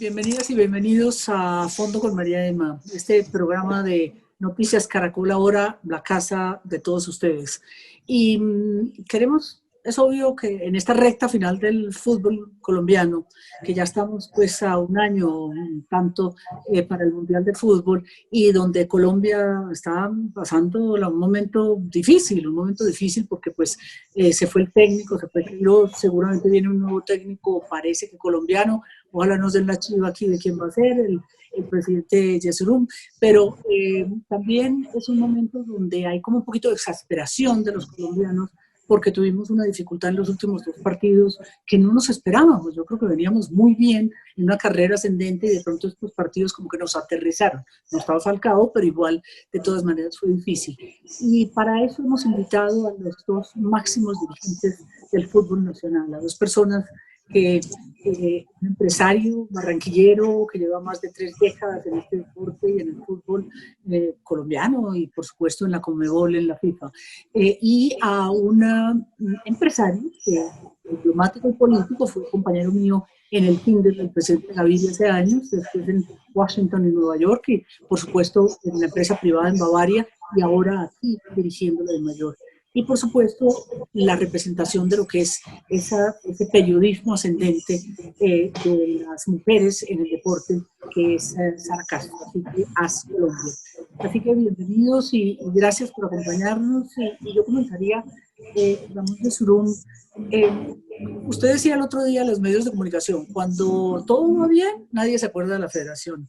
Bienvenidas y bienvenidos a Fondo con María Emma, este programa de Noticias Caracol Ahora, la casa de todos ustedes. Y queremos, es obvio que en esta recta final del fútbol colombiano, que ya estamos pues a un año tanto para el Mundial de Fútbol, y donde Colombia está pasando un momento difícil porque pues se fue el técnico, se fue Queiroz, seguramente viene un nuevo técnico, parece que colombiano. Ojalá nos den la chiva aquí de quién va a ser el presidente Yesurum, pero también es un momento donde hay como un poquito de exasperación de los colombianos porque tuvimos una dificultad en los últimos dos partidos que no nos esperábamos. Yo creo que veníamos muy bien en una carrera ascendente y de pronto estos partidos como que nos aterrizaron. No estaba Falcao, pero igual de todas maneras fue difícil. Y para eso hemos invitado a los dos máximos dirigentes del fútbol nacional, a dos personas que un empresario barranquillero que lleva más de 3 décadas en este deporte y en el fútbol colombiano y por supuesto en la Conmebol, en la FIFA, y a un empresario que diplomático y político, fue compañero mío en el kinder del presidente Gaviria hace años, después en Washington y Nueva York, y por supuesto en la empresa privada en Bavaria y ahora aquí dirigiéndolo de mayor. Y por supuesto la representación de lo que es ese periodismo ascendente de las mujeres en el deporte, que es Sara Castro, así que As Colombia. Así que bienvenidos y gracias por acompañarnos. Y yo comenzaría, Ramón Yesurum, usted decía el otro día a los medios de comunicación, cuando todo va bien, nadie se acuerda de la Federación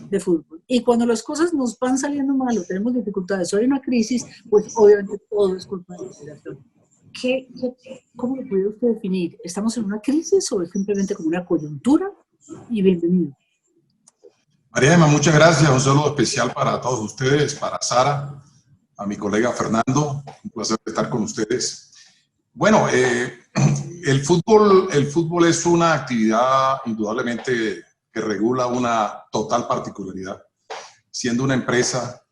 de Fútbol. Y cuando las cosas nos van saliendo mal o tenemos dificultades o hay una crisis, pues obviamente todo es culpa de la Federación. ¿Cómo lo puede usted definir? ¿Estamos en una crisis o es simplemente como una coyuntura? Y bienvenido. María Emma, muchas gracias. Un saludo especial para todos ustedes, para Sara, a mi colega Fernando. Un placer estar con ustedes. Bueno, el fútbol es una actividad indudablemente que regula una total particularidad, siendo una empresa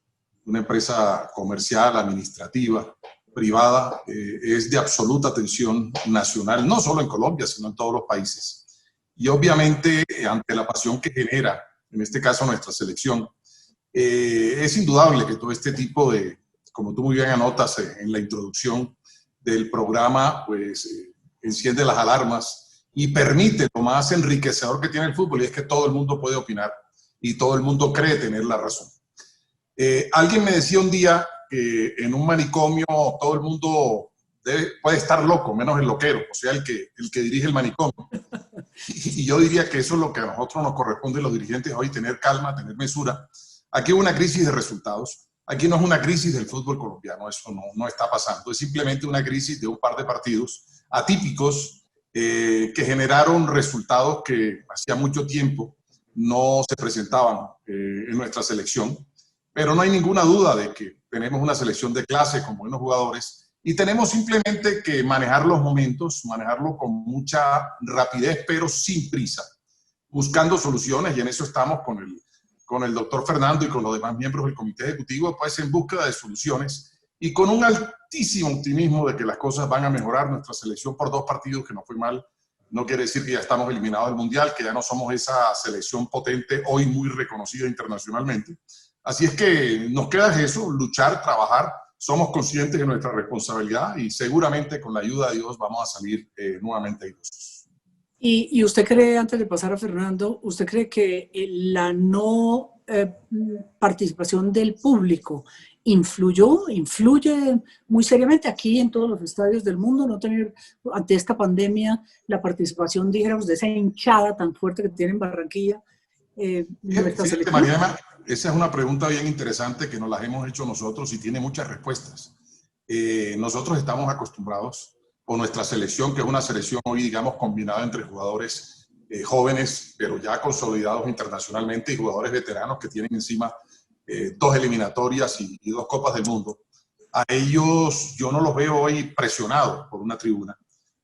comercial, administrativa, privada, es de absoluta atención nacional, no solo en Colombia, sino en todos los países. Y obviamente, ante la pasión que genera, en este caso nuestra selección, es indudable que todo este tipo de, como tú muy bien anotas en la introducción del programa, pues enciende las alarmas y permite lo más enriquecedor que tiene el fútbol, y es que todo el mundo puede opinar y todo el mundo cree tener la razón. Alguien me decía un día que en un manicomio todo el mundo puede estar loco, menos el loquero, o sea, el que dirige el manicomio. Y yo diría que eso es lo que a nosotros nos corresponde, los dirigentes, hoy, tener calma, tener mesura. Aquí hay una crisis de resultados. Aquí no es una crisis del fútbol colombiano, eso no está pasando. Es simplemente una crisis de un par de partidos atípicos que generaron resultados que hacía mucho tiempo no se presentaban en nuestra selección. Pero no hay ninguna duda de que tenemos una selección de clase con buenos jugadores y tenemos simplemente que manejar los momentos, manejarlo con mucha rapidez, pero sin prisa, buscando soluciones, y en eso estamos con el doctor Fernando y con los demás miembros del comité ejecutivo, pues en búsqueda de soluciones y con un altísimo optimismo de que las cosas van a mejorar. Nuestra selección por 2 partidos que no fue mal, no quiere decir que ya estamos eliminados del Mundial, que ya no somos esa selección potente, hoy muy reconocida internacionalmente. Así es que nos queda eso, luchar, trabajar. Somos conscientes de nuestra responsabilidad y seguramente con la ayuda de Dios vamos a salir nuevamente airosos. ¿Y usted cree, antes de pasar a Fernando, usted cree que la no participación del público influye muy seriamente aquí en todos los estadios del mundo, no tener ante esta pandemia la participación, dijéramos, de esa hinchada tan fuerte que tiene en Barranquilla? Fíjate, Mariana, esa es una pregunta bien interesante que nos la hemos hecho nosotros y tiene muchas respuestas. Nosotros estamos acostumbrados, o nuestra selección, que es una selección hoy, digamos, combinada entre jugadores jóvenes, pero ya consolidados internacionalmente, y jugadores veteranos que tienen encima 2 eliminatorias y 2 Copas del Mundo. A ellos yo no los veo hoy presionados por una tribuna.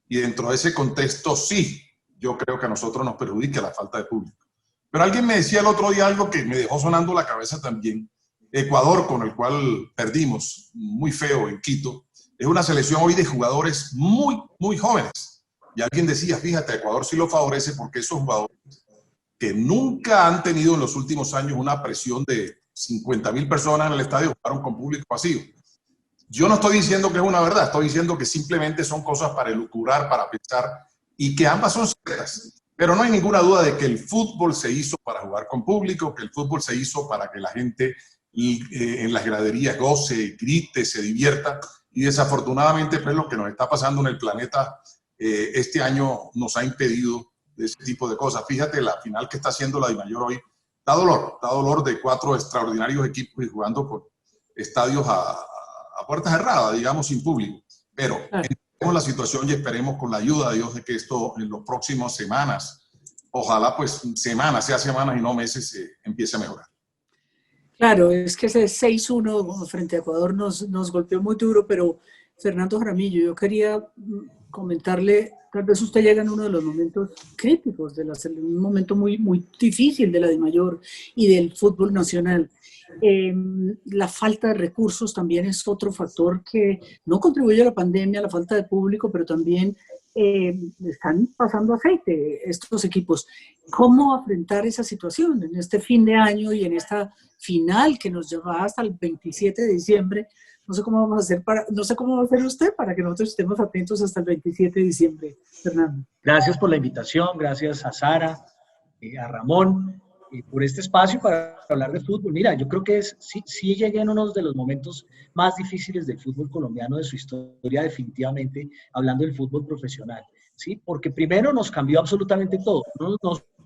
Y dentro de ese contexto, sí, yo creo que a nosotros nos perjudica la falta de público. Pero alguien me decía el otro día algo que me dejó sonando la cabeza también. Ecuador, con el cual perdimos muy feo en Quito, es una selección hoy de jugadores muy, muy jóvenes. Y alguien decía, fíjate, Ecuador sí lo favorece porque esos jugadores que nunca han tenido en los últimos años una presión de 50.000 personas en el estadio, jugaron con público vacío. Yo no estoy diciendo que es una verdad, estoy diciendo que simplemente son cosas para elucubrar, para pensar, y que ambas son ciertas. Pero no hay ninguna duda de que el fútbol se hizo para jugar con público, que el fútbol se hizo para que la gente en las graderías goce, grite, se divierta, y desafortunadamente pues lo que nos está pasando en el planeta este año nos ha impedido de ese tipo de cosas. Fíjate la final que está haciendo la DIMAYOR hoy, da dolor de 4 extraordinarios equipos y jugando con estadios a puertas cerradas, digamos, sin público. Pero entendemos la situación y esperemos con la ayuda de Dios de que esto en las próximas semanas, ojalá pues semanas, sea semanas y no meses, empiece a mejorar. Claro, es que ese 6-1 frente a Ecuador nos golpeó muy duro, pero Fernando Jaramillo, yo quería comentarle, tal vez usted llega en uno de los momentos críticos, un momento muy, muy difícil de la DIMAYOR y del fútbol nacional. La falta de recursos también es otro factor que no contribuye a la pandemia, la falta de público, pero también están pasando aceite estos equipos. ¿Cómo afrontar esa situación en este fin de año y en esta final que nos lleva hasta el 27 de diciembre? No sé cómo vamos a hacer no sé cómo va a hacer usted para que nosotros estemos atentos hasta el 27 de diciembre, Fernando. Gracias por la invitación, gracias a Sara, a Ramón, por este espacio para hablar de fútbol. Mira, yo creo que sí llegué en uno de los momentos más difíciles del fútbol colombiano, de su historia, definitivamente, hablando del fútbol profesional, ¿sí? Porque primero nos cambió absolutamente todo. No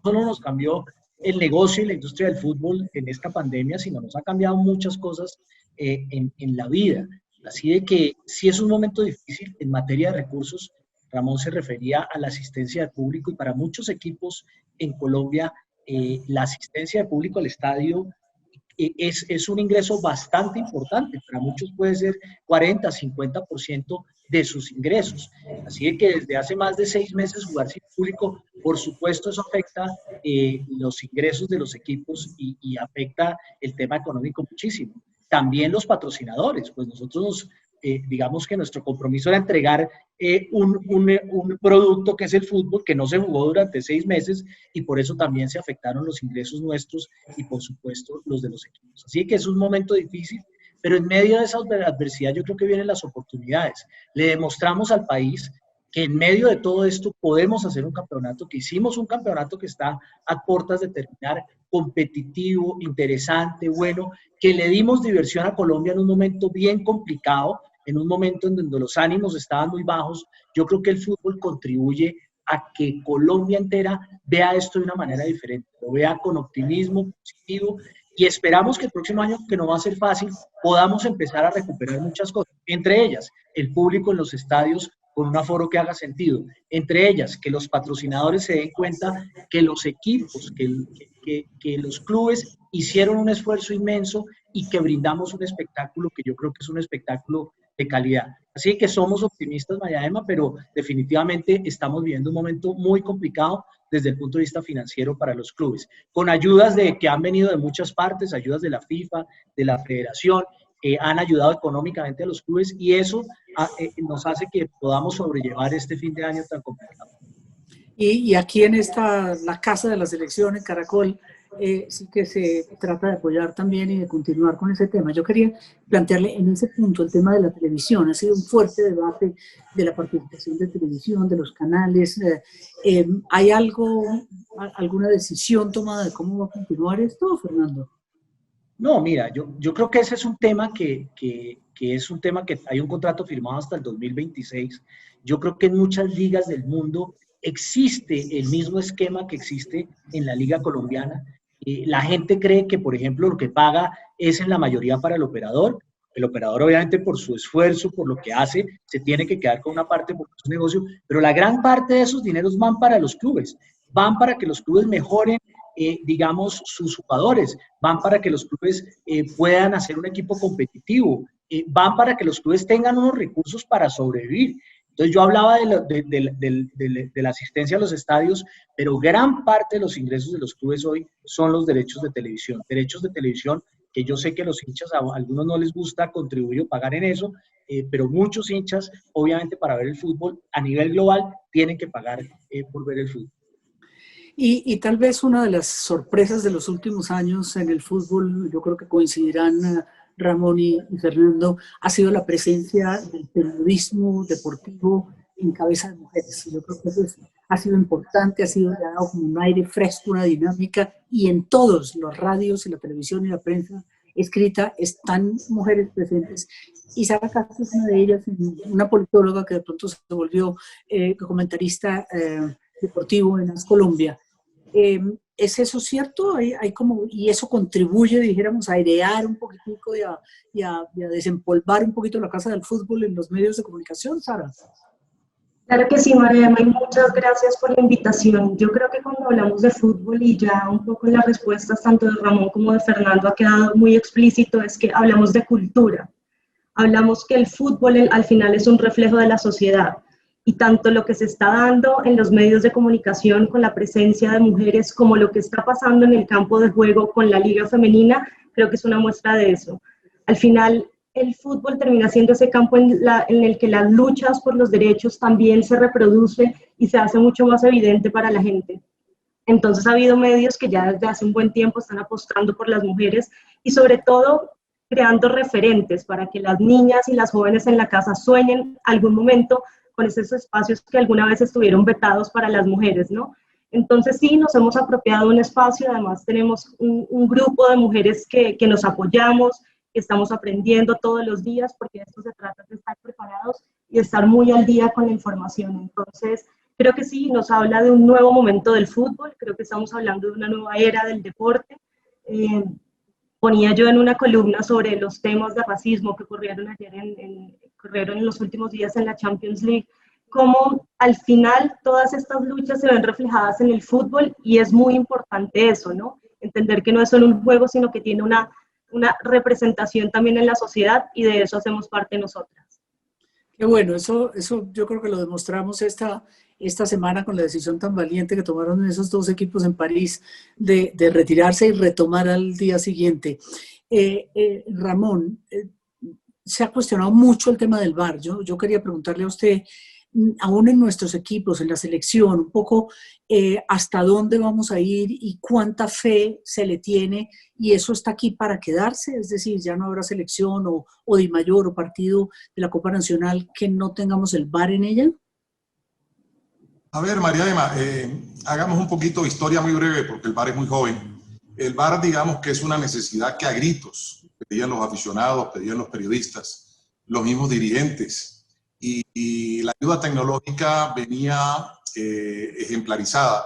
solo nos cambió el negocio y la industria del fútbol en esta pandemia, sino nos ha cambiado muchas cosas en la vida. Así de que sí es un momento difícil en materia de recursos. Ramón se refería a la asistencia de público y para muchos equipos en Colombia la asistencia de público al estadio es un ingreso bastante importante. Para muchos puede ser 40, 50% de sus ingresos. Así que desde hace más de 6 meses jugar sin público, por supuesto eso afecta los ingresos de los equipos y afecta el tema económico muchísimo. También los patrocinadores, pues nosotros digamos que nuestro compromiso era entregar un producto que es el fútbol, que no se jugó durante 6 meses y por eso también se afectaron los ingresos nuestros y por supuesto los de los equipos. Así que es un momento difícil, pero en medio de esa adversidad yo creo que vienen las oportunidades. Le demostramos al país que en medio de todo esto podemos hacer un campeonato, que hicimos un campeonato que está a puertas de terminar, competitivo, interesante, bueno, que le dimos diversión a Colombia en un momento bien complicado, en un momento en donde los ánimos estaban muy bajos. Yo creo que el fútbol contribuye a que Colombia entera vea esto de una manera diferente, lo vea con optimismo positivo y esperamos que el próximo año, que no va a ser fácil, podamos empezar a recuperar muchas cosas, entre ellas el público en los estadios con un aforo que haga sentido, entre ellas que los patrocinadores se den cuenta que los equipos, que los clubes hicieron un esfuerzo inmenso y que brindamos un espectáculo que yo creo que es un espectáculo de calidad. Así que somos optimistas, María Emma, pero definitivamente estamos viviendo un momento muy complicado desde el punto de vista financiero para los clubes, con ayudas que han venido de muchas partes, ayudas de la FIFA, de la Federación, han ayudado económicamente a los clubes y eso nos hace que podamos sobrellevar este fin de año tan complicado. Y aquí en la Casa de la Selección, en Caracol, sí que se trata de apoyar también y de continuar con ese tema. Yo quería plantearle en ese punto el tema de la televisión. Ha sido un fuerte debate de la participación de televisión, de los canales. ¿Hay alguna decisión tomada de cómo va a continuar esto, Fernando? No, mira, yo creo que ese es un tema que es un tema que hay un contrato firmado hasta el 2026. Yo creo que en muchas ligas del mundo existe el mismo esquema que existe en la Liga Colombiana. La gente cree que, por ejemplo, lo que paga es en la mayoría para el operador. El operador, obviamente, por su esfuerzo, por lo que hace, se tiene que quedar con una parte porque es un negocio, pero la gran parte de esos dineros van para los clubes, van para que los clubes mejoren, digamos, sus jugadores, van para que los clubes puedan hacer un equipo competitivo, van para que los clubes tengan unos recursos para sobrevivir. Entonces yo hablaba de la asistencia a los estadios, pero gran parte de los ingresos de los clubes hoy son los derechos de televisión que yo sé que los hinchas, a algunos no les gusta contribuir o pagar en eso, pero muchos hinchas, obviamente para ver el fútbol a nivel global, tienen que pagar por ver el fútbol. Y tal vez una de las sorpresas de los últimos años en el fútbol, yo creo que coincidirán Ramón y Fernando, ha sido la presencia del periodismo deportivo en cabeza de mujeres. Yo creo que ha sido importante, ha sido dado como un aire fresco, una dinámica, y en todos los radios y la televisión y la prensa escrita están mujeres presentes. Y Sara Castro es una de ellas, una politóloga que de pronto se volvió comentarista deportivo en As Colombia. ¿Es eso cierto? Hay como, y eso contribuye, dijéramos, a airear un poquitico y a desempolvar un poquito la casa del fútbol en los medios de comunicación, Sara. Claro que sí, María Emma, y muchas gracias por la invitación. Yo creo que cuando hablamos de fútbol, y ya un poco en las respuestas tanto de Ramón como de Fernando ha quedado muy explícito, es que hablamos de cultura. Hablamos que el fútbol al final es un reflejo de la sociedad, y tanto lo que se está dando en los medios de comunicación con la presencia de mujeres como lo que está pasando en el campo de juego con la liga femenina, creo que es una muestra de eso. Al final, el fútbol termina siendo ese campo en el que las luchas por los derechos también se reproduce y se hace mucho más evidente para la gente. Entonces ha habido medios que ya desde hace un buen tiempo están apostando por las mujeres y sobre todo creando referentes para que las niñas y las jóvenes en la casa sueñen algún momento con esos espacios que alguna vez estuvieron vetados para las mujeres, ¿no? Entonces sí, nos hemos apropiado de un espacio, además tenemos un grupo de mujeres que nos apoyamos, que estamos aprendiendo todos los días, porque de esto se trata de estar preparados y estar muy al día con la información. Entonces, creo que sí, nos habla de un nuevo momento del fútbol, creo que estamos hablando de una nueva era del deporte. Ponía yo en una columna sobre los temas de racismo que ocurrieron ayer ocurrieron en los últimos días en la Champions League, cómo al final todas estas luchas se ven reflejadas en el fútbol, y es muy importante eso, ¿no? Entender que no es solo un juego, sino que tiene una representación también en la sociedad, y de eso hacemos parte nosotras. Qué bueno, eso yo creo que lo demostramos esta semana con la decisión tan valiente que tomaron esos dos equipos en París de retirarse y retomar al día siguiente. Ramón, se ha cuestionado mucho el tema del VAR. Yo quería preguntarle a usted, aún en nuestros equipos, en la selección, un poco hasta dónde vamos a ir y cuánta fe se le tiene, y eso está aquí para quedarse, es decir, ya no habrá selección o Di Mayor o partido de la Copa Nacional que no tengamos el VAR en ella. A ver, María Emma, hagamos un poquito de historia muy breve porque el VAR es muy joven. El VAR, digamos que es una necesidad que a gritos pedían los aficionados, pedían los periodistas, los mismos dirigentes, y la ayuda tecnológica venía ejemplarizada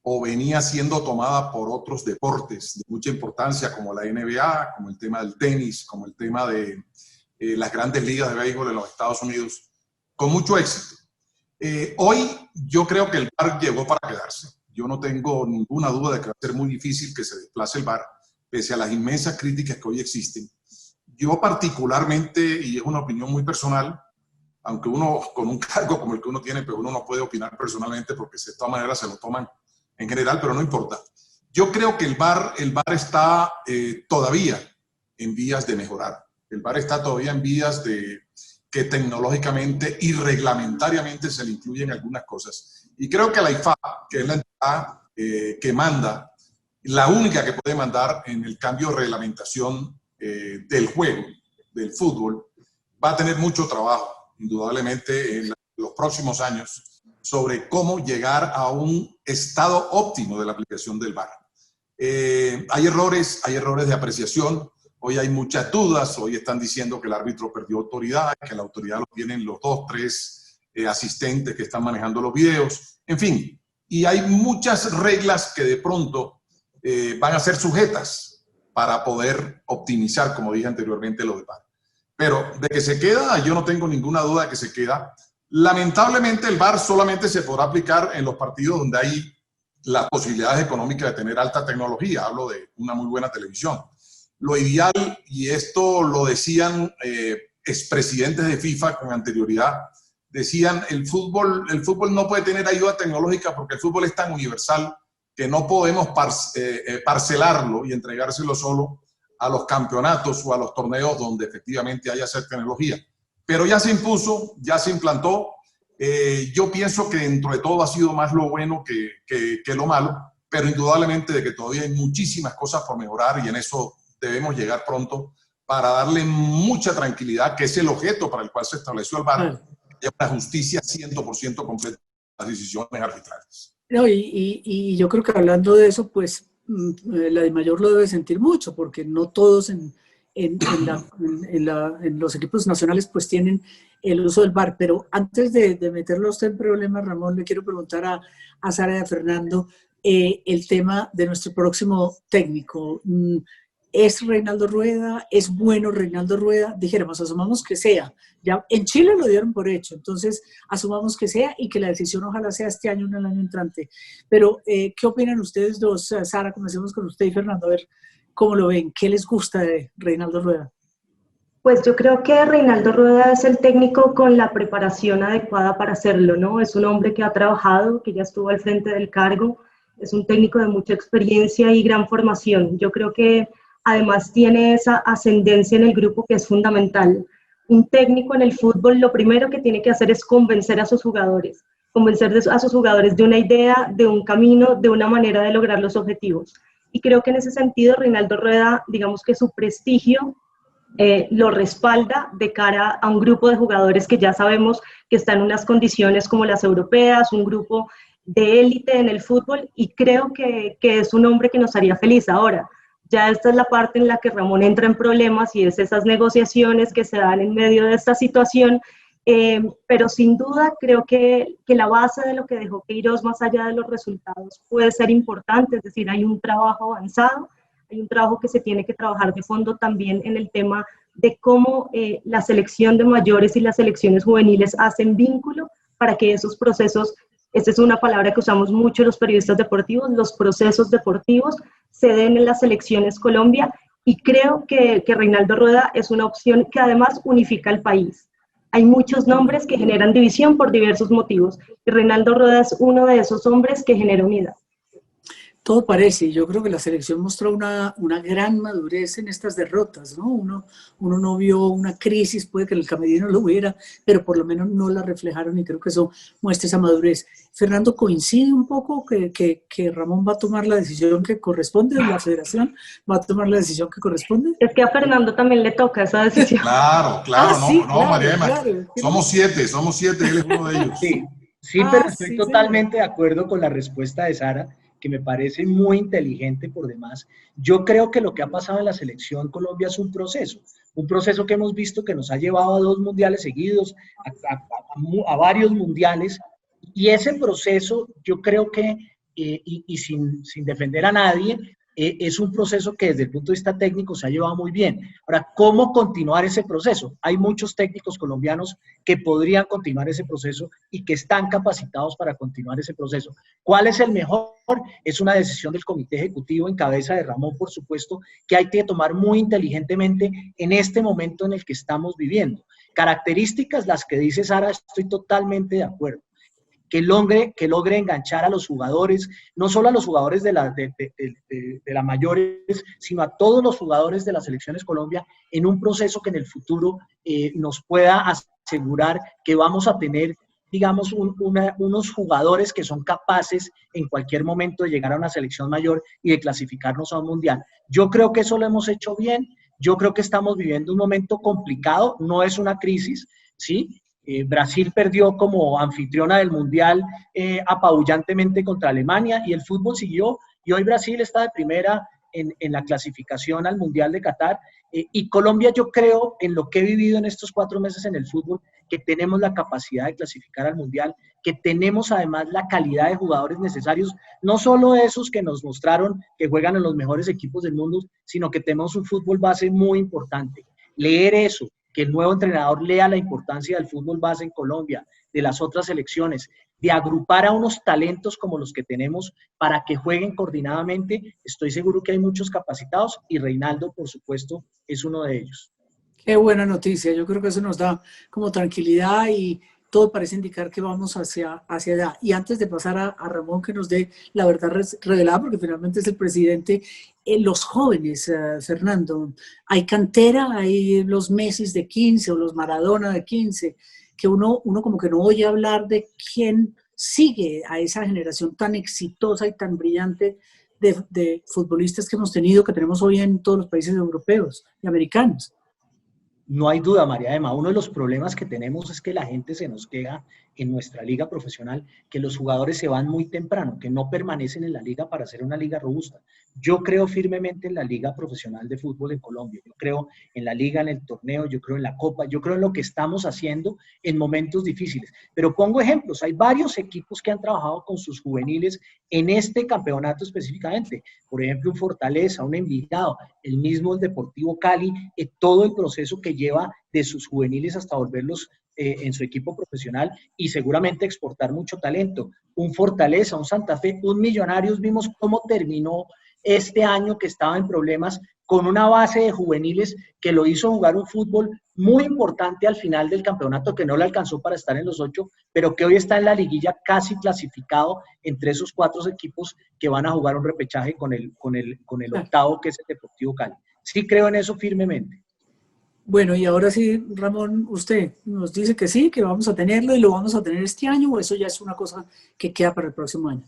o venía siendo tomada por otros deportes de mucha importancia, como la NBA, como el tema del tenis, como el tema de las grandes ligas de béisbol en los Estados Unidos, con mucho éxito. Hoy yo creo que el VAR llegó para quedarse. Yo no tengo ninguna duda de que va a ser muy difícil que se desplace el VAR, pese a las inmensas críticas que hoy existen. Yo particularmente, y es una opinión muy personal, aunque uno con un cargo como el que uno tiene, pero uno no puede opinar personalmente porque de todas maneras se lo toman en general, pero no importa. Yo creo que el VAR está todavía en vías de mejorar. El VAR está todavía en vías de que tecnológicamente y reglamentariamente se le incluyen algunas cosas. Y creo que la IFAB, que es la entidad que manda, la única que puede mandar en el cambio de reglamentación del juego, del fútbol, va a tener mucho trabajo, indudablemente, en los próximos años, sobre cómo llegar a un estado óptimo de la aplicación del VAR. Hay errores de apreciación. Hoy hay muchas dudas, hoy están diciendo que el árbitro perdió autoridad, que la autoridad lo tienen los 2, 3 asistentes que están manejando los videos, en fin. Y hay muchas reglas que de pronto van a ser sujetas para poder optimizar, como dije anteriormente, lo de VAR. Pero de que se queda, yo no tengo ninguna duda de que se queda. Lamentablemente el VAR solamente se podrá aplicar en los partidos donde hay las posibilidades económicas de tener alta tecnología. Hablo de una muy buena televisión. Lo ideal, y esto lo decían expresidentes de FIFA con anterioridad, decían el fútbol no puede tener ayuda tecnológica porque el fútbol es tan universal que no podemos parcelarlo y entregárselo solo a los campeonatos o a los torneos donde efectivamente haya esa tecnología. Pero ya se impuso, ya se implantó. Yo pienso que dentro de todo ha sido más lo bueno que lo malo, pero indudablemente de que todavía hay muchísimas cosas por mejorar y en eso debemos llegar pronto para darle mucha tranquilidad, que es el objeto para el cual se estableció el VAR, y una justicia 100% completa de las decisiones arbitrales. No, y yo creo que hablando de eso, pues la DIMAYOR lo debe sentir mucho, porque no todos en los equipos nacionales pues tienen el uso del VAR. Pero antes de meterlo a usted en problemas, Ramón, le quiero preguntar a Sara y a Fernando el tema de nuestro próximo técnico. ¿Es Reinaldo Rueda? ¿Es bueno Reinaldo Rueda? Dijéramos, asumamos que sea. Ya en Chile lo dieron por hecho, entonces asumamos que sea y que la decisión ojalá sea este año o en el año entrante. Pero, ¿qué opinan ustedes dos? Sara, comencemos con usted y Fernando, a ver cómo lo ven. ¿Qué les gusta de Reinaldo Rueda? Pues yo creo que Reinaldo Rueda es el técnico con la preparación adecuada para hacerlo, ¿no? Es un hombre que ha trabajado, que ya estuvo al frente del cargo, es un técnico de mucha experiencia y gran formación. Yo creo que además tiene esa ascendencia en el grupo que es fundamental. Un técnico en el fútbol lo primero que tiene que hacer es convencer a sus jugadores de una idea, de un camino, de una manera de lograr los objetivos. Y creo que en ese sentido Reinaldo Rueda, digamos que su prestigio lo respalda de cara a un grupo de jugadores que ya sabemos que está en unas condiciones como las europeas, un grupo de élite en el fútbol, y creo que es un hombre que nos haría feliz ahora. Ya esta es la parte en la que Ramón entra en problemas y es esas negociaciones que se dan en medio de esta situación, pero sin duda creo que la base de lo que dejó Queiroz, más allá de los resultados, puede ser importante, es decir, hay un trabajo avanzado, hay un trabajo que se tiene que trabajar de fondo también en el tema de cómo la selección de mayores y las selecciones juveniles hacen vínculo para que esos procesos, esta es una palabra que usamos mucho los periodistas deportivos, los procesos deportivos se den en las selecciones Colombia, y creo que Reinaldo Rueda es una opción que además unifica al país. Hay muchos nombres que generan división por diversos motivos, y Reinaldo Rueda es uno de esos hombres que genera unidad. Todo parece, yo creo que la selección mostró una gran madurez en estas derrotas, ¿no? Uno no vio una crisis, puede que en el camerino lo hubiera, pero por lo menos no la reflejaron y creo que eso muestra esa madurez. Fernando, ¿coincide un poco que Ramón va a tomar la decisión que corresponde, la federación va a tomar la decisión que corresponde? Es que a Fernando también le toca esa decisión. Claro, Sí, no, claro, María Emma, claro. somos siete, él es uno de ellos. Sí, pero estoy sí, totalmente de acuerdo con la respuesta de Sara, que me parece muy inteligente por demás. Yo creo que lo que ha pasado en la selección Colombia es un proceso que hemos visto que nos ha llevado a 2 mundiales seguidos, a varios mundiales, y ese proceso yo creo que, y sin defender a nadie, es un proceso que desde el punto de vista técnico se ha llevado muy bien. Ahora, ¿cómo continuar ese proceso? Hay muchos técnicos colombianos que podrían continuar ese proceso y que están capacitados para continuar ese proceso. ¿Cuál es el mejor? Es una decisión del comité ejecutivo en cabeza de Ramón, por supuesto, que hay que tomar muy inteligentemente en este momento en el que estamos viviendo. Características, las que dice Sara, estoy totalmente de acuerdo. Que logre enganchar a los jugadores, no solo a los jugadores de la mayores, sino a todos los jugadores de las selecciones Colombia en un proceso que en el futuro nos pueda asegurar que vamos a tener, digamos, unos jugadores que son capaces en cualquier momento de llegar a una selección mayor y de clasificarnos a un mundial. Yo creo que eso lo hemos hecho bien, yo creo que estamos viviendo un momento complicado, no es una crisis, ¿sí? Brasil perdió como anfitriona del Mundial apabullantemente contra Alemania y el fútbol siguió y hoy Brasil está de primera en la clasificación al Mundial de Qatar y Colombia, yo creo, en lo que he vivido en estos 4 meses en el fútbol, que tenemos la capacidad de clasificar al Mundial, que tenemos además la calidad de jugadores necesarios, no solo esos que nos mostraron que juegan en los mejores equipos del mundo, sino que tenemos un fútbol base muy importante. Leer eso, que el nuevo entrenador lea la importancia del fútbol base en Colombia, de las otras selecciones, de agrupar a unos talentos como los que tenemos para que jueguen coordinadamente. Estoy seguro que hay muchos capacitados y Reinaldo, por supuesto, es uno de ellos. Qué buena noticia, yo creo que eso nos da como tranquilidad y todo parece indicar que vamos hacia allá. Y antes de pasar a Ramón que nos dé la verdad revelada, porque finalmente es el presidente, los jóvenes, Fernando, hay cantera, hay los Messi de 15 o los Maradona de 15. que uno como que no oye hablar de quién sigue a esa generación tan exitosa y tan brillante de futbolistas que hemos tenido, que tenemos hoy en todos los países europeos y americanos. No hay duda, María Emma, uno de los problemas que tenemos es que la gente se nos queda en nuestra liga profesional, que los jugadores se van muy temprano, que no permanecen en la liga para hacer una liga robusta. Yo creo firmemente en la liga profesional de fútbol en Colombia, yo creo en la liga, en el torneo, yo creo en la copa, yo creo en lo que estamos haciendo en momentos difíciles. Pero pongo ejemplos, hay varios equipos que han trabajado con sus juveniles en este campeonato específicamente. Por ejemplo, un Fortaleza, un Envigado, el mismo el Deportivo Cali, todo el proceso que lleva de sus juveniles hasta volverlos en su equipo profesional y seguramente exportar mucho talento. Un Fortaleza, un Santa Fe, un Millonarios, vimos cómo terminó este año que estaba en problemas con una base de juveniles que lo hizo jugar un fútbol muy importante al final del campeonato, que no le alcanzó para estar en los 8, pero que hoy está en la liguilla casi clasificado entre esos 4 equipos que van a jugar un repechaje con el octavo, que es el Deportivo Cali. Sí creo en eso firmemente. Bueno, y ahora sí, Ramón, usted nos dice que sí, que vamos a tenerlo y lo vamos a tener este año, o eso ya es una cosa que queda para el próximo año.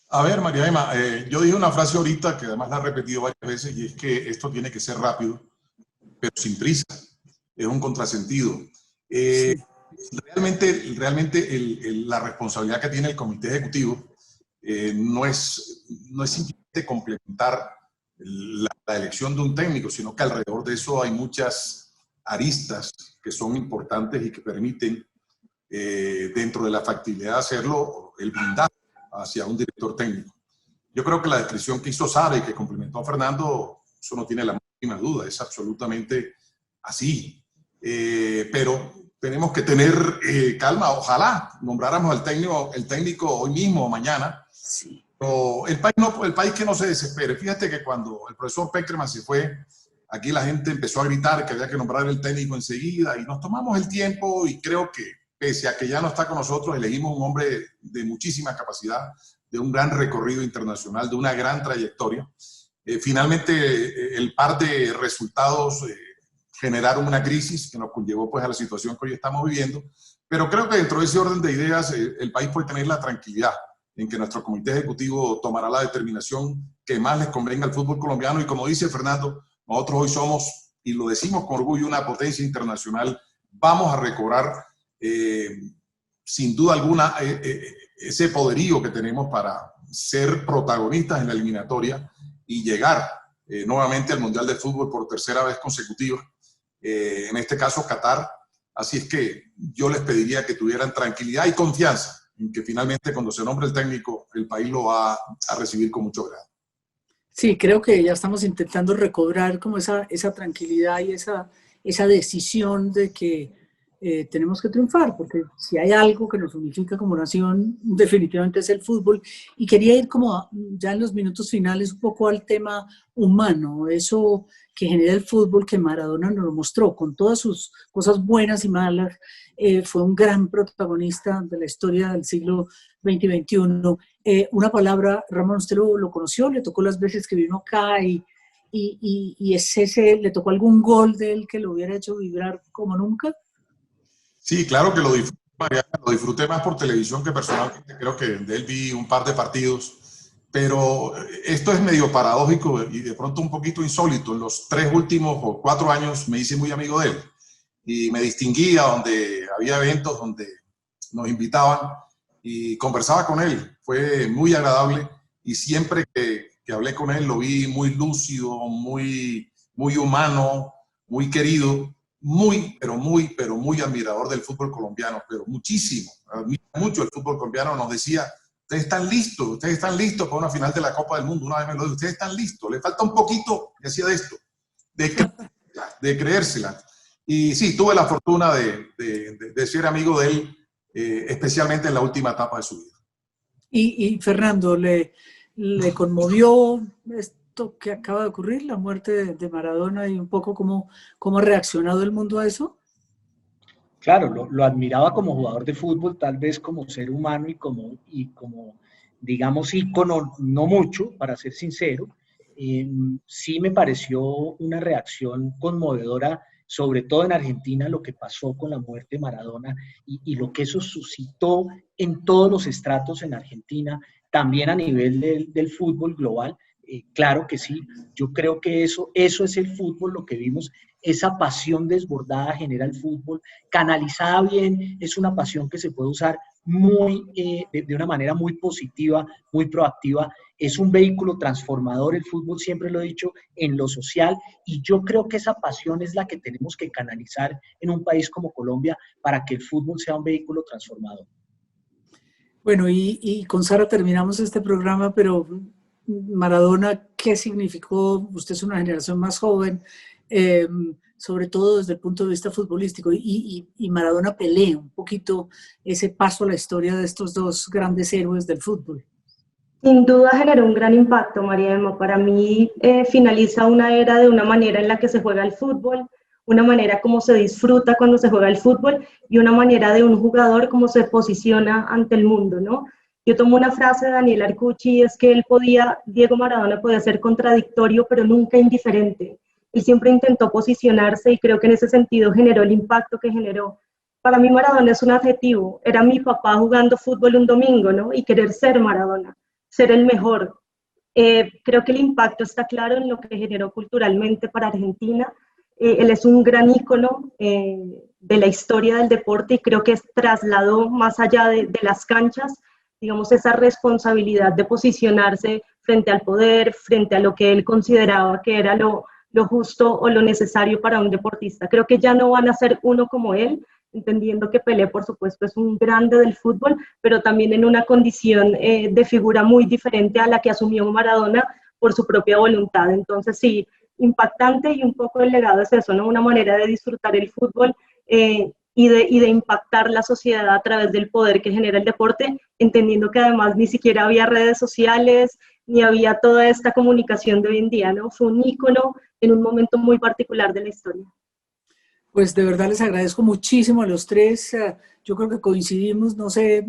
A ver, María Emma, yo dije una frase ahorita que además la he repetido varias veces y es que esto tiene que ser rápido, pero sin prisa. Es un contrasentido. Sí. Realmente la responsabilidad que tiene el comité ejecutivo no es simplemente complementar la elección de un técnico, sino que alrededor de eso hay muchas aristas que son importantes y que permiten, dentro de la factibilidad de hacerlo, el blindaje hacia un director técnico. Yo creo que la descripción que hizo Sara y que complementó a Fernando, eso no tiene la mínima duda, es absolutamente así. Pero tenemos que tener calma. Ojalá nombráramos el técnico hoy mismo o mañana. Sí. Pero el país que no se desespere. Fíjate que cuando el profesor Peckerman se fue, aquí la gente empezó a gritar que había que nombrar el técnico enseguida y nos tomamos el tiempo y creo que pese a que ya no está con nosotros, elegimos un hombre de muchísima capacidad, de un gran recorrido internacional, de una gran trayectoria. Finalmente, el par de resultados generaron una crisis que nos conllevó pues, a la situación que hoy estamos viviendo, pero creo que dentro de ese orden de ideas el país puede tener la tranquilidad en que nuestro comité ejecutivo tomará la determinación que más les convenga al fútbol colombiano y como dice Fernando, nosotros hoy somos, y lo decimos con orgullo, una potencia internacional, vamos a recobrar sin duda alguna ese poderío que tenemos para ser protagonistas en la eliminatoria y llegar nuevamente al Mundial de Fútbol por tercera vez consecutiva, en este caso Qatar. Así es que yo les pediría que tuvieran tranquilidad y confianza en que finalmente cuando se nombre el técnico, el país lo va a recibir con mucho grado. Sí, creo que ya estamos intentando recobrar como esa tranquilidad y esa decisión de que tenemos que triunfar, porque si hay algo que nos unifica como nación, definitivamente es el fútbol. Y quería ir como ya en los minutos finales un poco al tema humano, eso que genera el fútbol que Maradona nos lo mostró, con todas sus cosas buenas y malas, fue un gran protagonista de la historia del siglo XX y XXI. Una palabra, Ramón, usted lo conoció, le tocó las veces que vino acá y es ese, ¿le tocó algún gol de él que lo hubiera hecho vibrar como nunca? Sí, claro que lo disfruté, Mariana, lo disfruté más por televisión que personalmente. Creo que de él vi un par de partidos, pero esto es medio paradójico y de pronto un poquito insólito. En los 3 últimos o 4 años me hice muy amigo de él y me distinguía donde había eventos donde nos invitaban y conversaba con él. Fue muy agradable y siempre que hablé con él lo vi muy lúcido, muy humano, muy querido. Pero muy admirador del fútbol colombiano, pero muchísimo, admira mucho el fútbol colombiano. Nos decía, ustedes están listos para una final de la Copa del Mundo. Una vez me lo dijo, ustedes están listos, le falta un poquito, decía de esto, de creérsela. Y sí, tuve la fortuna de ser amigo de él, especialmente en la última etapa de su vida. Y Fernando, ¿le conmovió esto que acaba de ocurrir, la muerte de Maradona, y un poco cómo ha reaccionado el mundo a eso? Claro, lo admiraba como jugador de fútbol, tal vez como ser humano y como digamos, ícono, no mucho, para ser sincero. Sí me pareció una reacción conmovedora, sobre todo en Argentina, lo que pasó con la muerte de Maradona y lo que eso suscitó en todos los estratos en Argentina, también a nivel del fútbol global. Claro que sí, yo creo que eso es el fútbol, lo que vimos, esa pasión desbordada genera el fútbol, canalizada bien, es una pasión que se puede usar de una manera muy positiva, muy proactiva, es un vehículo transformador, el fútbol, siempre lo he dicho, en lo social, y yo creo que esa pasión es la que tenemos que canalizar en un país como Colombia para que el fútbol sea un vehículo transformador. Bueno, y con Sara terminamos este programa, pero Maradona, ¿qué significó? Usted es una generación más joven, sobre todo desde el punto de vista futbolístico, y Maradona pelea un poquito ese paso a la historia de estos dos grandes héroes del fútbol. Sin duda generó un gran impacto, María Emma. Para mí finaliza una era de una manera en la que se juega el fútbol, una manera como se disfruta cuando se juega el fútbol y una manera de un jugador como se posiciona ante el mundo, ¿no? Yo tomo una frase de Daniel Arcucci, es que Diego Maradona podía ser contradictorio, pero nunca indiferente. Él siempre intentó posicionarse y creo que en ese sentido generó el impacto que generó. Para mí Maradona es un adjetivo, era mi papá jugando fútbol un domingo, ¿no? Y querer ser Maradona, ser el mejor. Creo que el impacto está claro en lo que generó culturalmente para Argentina. Él es un gran ícono de la historia del deporte y creo que trasladó más allá de las canchas, digamos, esa responsabilidad de posicionarse frente al poder, frente a lo que él consideraba que era lo justo o lo necesario para un deportista. Creo que ya no van a ser uno como él, entendiendo que Pelé, por supuesto, es un grande del fútbol, pero también en una condición de figura muy diferente a la que asumió Maradona por su propia voluntad. Entonces, sí, impactante, y un poco el legado es eso, ¿no? Una manera de disfrutar el fútbol y de impactar la sociedad a través del poder que genera el deporte, entendiendo que además ni siquiera había redes sociales, ni había toda esta comunicación de hoy en día, ¿no? Fue un ícono en un momento muy particular de la historia. Pues de verdad les agradezco muchísimo a los tres. Yo creo que coincidimos, no sé,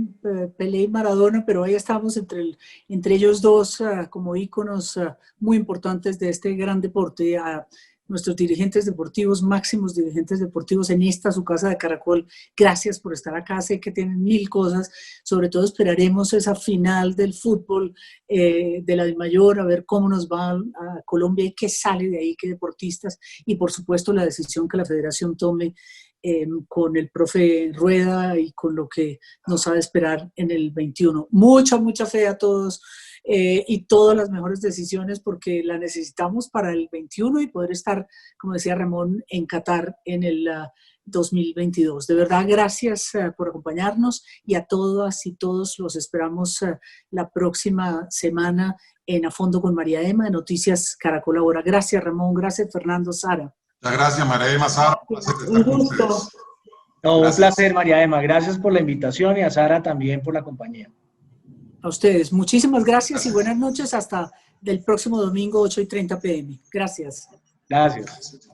Pelé y Maradona, pero ahí estamos entre ellos dos como íconos muy importantes de este gran deporte. A nuestros dirigentes deportivos, máximos dirigentes deportivos en esta, su casa de Caracol, gracias por estar acá. Sé que tienen mil cosas, sobre todo esperaremos esa final del fútbol de la DIMAYOR, a ver cómo nos va a Colombia y qué sale de ahí, qué deportistas, y por supuesto la decisión que la federación tome con el profe Rueda y con lo que nos ha de esperar en el 21. Mucha fe a todos y todas las mejores decisiones, porque la necesitamos para el 21 y poder estar, como decía Ramón, en Qatar en el 2022. De verdad, gracias por acompañarnos, y a todas y todos los esperamos la próxima semana en A Fondo con María Emma, de Noticias Caracol Ahora. Gracias, Ramón. Gracias, Fernando, Sara. Muchas gracias, María Emma, Sara. Un gusto. No, un placer, María Emma. Gracias por la invitación, y a Sara también por la compañía. A ustedes, muchísimas gracias y buenas noches hasta el próximo domingo 8:30 p.m. Gracias. Gracias.